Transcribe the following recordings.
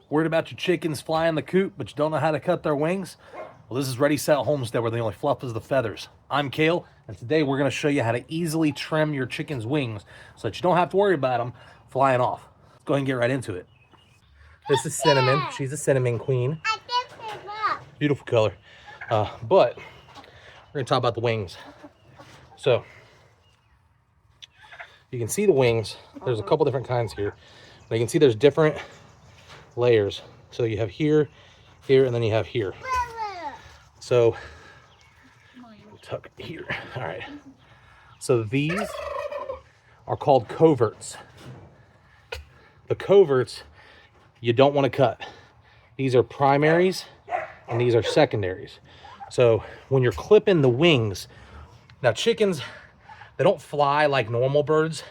Worried about your chickens flying the coop, but you don't know how to cut their wings? Well, this is Ready, Set, Homestead, where the only fluff is the feathers. I'm Kale, and today we're going to show you how to easily trim your chicken's wings so that you don't have to worry about them flying off. Let's go ahead and get right into it. This is Cinnamon. She's a cinnamon queen. Beautiful color. But we're going to talk about the wings. So you can see the wings. There's a couple different kinds here. But you can see there's different layers. So you have here, here, and then you have here. So tuck it here. All right. So these are called coverts. The coverts you don't want to cut. These are primaries and these are secondaries. So when you're clipping the wings, now chickens, they don't fly like normal birds.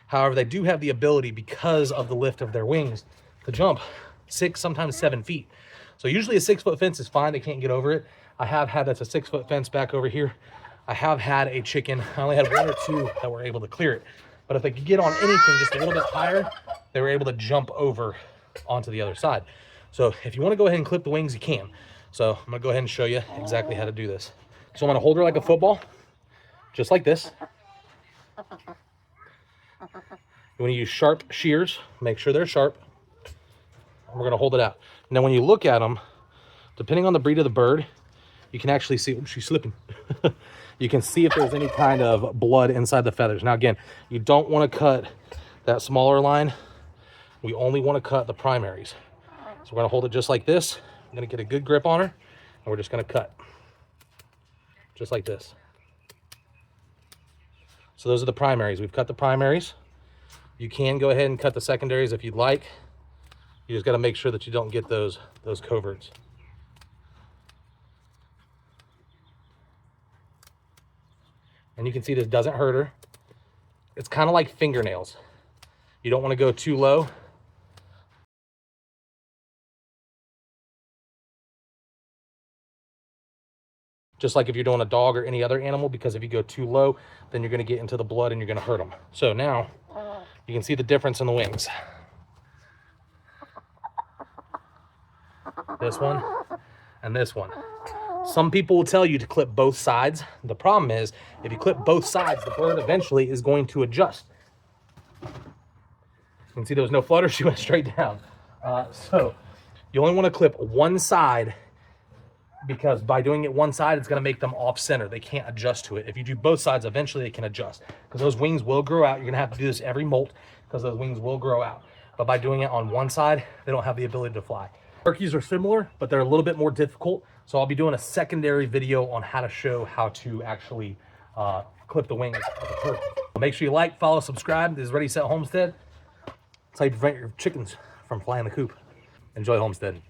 However, they do have the ability, because of the lift of their wings, to jump 6, sometimes 7 feet. So usually a 6-foot fence is fine. They can't get over it. I have had, that's a 6-foot fence back over here. I have had a chicken, I only had 1 or 2 that were able to clear it. But if they could get on anything just a little bit higher, they were able to jump over onto the other side. So if you want to go ahead and clip the wings, you can. So I'm gonna go ahead and show you exactly how to do this. So I'm gonna hold her like a football, just like this. You want to use sharp shears, make sure they're sharp. And we're gonna hold it out. Now when you look at them, depending on the breed of the bird, you can actually see, oh, she's slipping. You can see if there's any kind of blood inside the feathers. Now again, you don't want to cut that smaller line. We only want to cut the primaries. So we're gonna hold it just like this. I'm gonna get a good grip on her, and we're just gonna cut. Just like this. So those are the primaries. We've cut the primaries. You can go ahead and cut the secondaries if you'd like. You just gotta make sure that you don't get those coverts. And you can see this doesn't hurt her. It's kind of like fingernails. You don't want to go too low. Just like if you're doing a dog or any other animal, because if you go too low, then you're going to get into the blood and you're going to hurt them. So now you can see the difference in the wings. This one and this one. Some people will tell you to clip both sides. The problem is, if you clip both sides, the bird eventually is going to adjust. You can see there was no flutter. She went straight down. So you only want to clip one side, because by doing it one side, it's going to make them off center. They can't adjust to it. If you do both sides, eventually they can adjust, because those wings will grow out. You're going to have to do this every molt, because those wings will grow out. But by doing it on one side, they don't have the ability to fly. Turkeys are similar, but they're a little bit more difficult. So I'll be doing a secondary video on how to show how to actually clip the wings of the turkey. Make sure you like, follow, subscribe. This is Ready, Set, Homestead. That's how you prevent your chickens from flying the coop. Enjoy Homestead.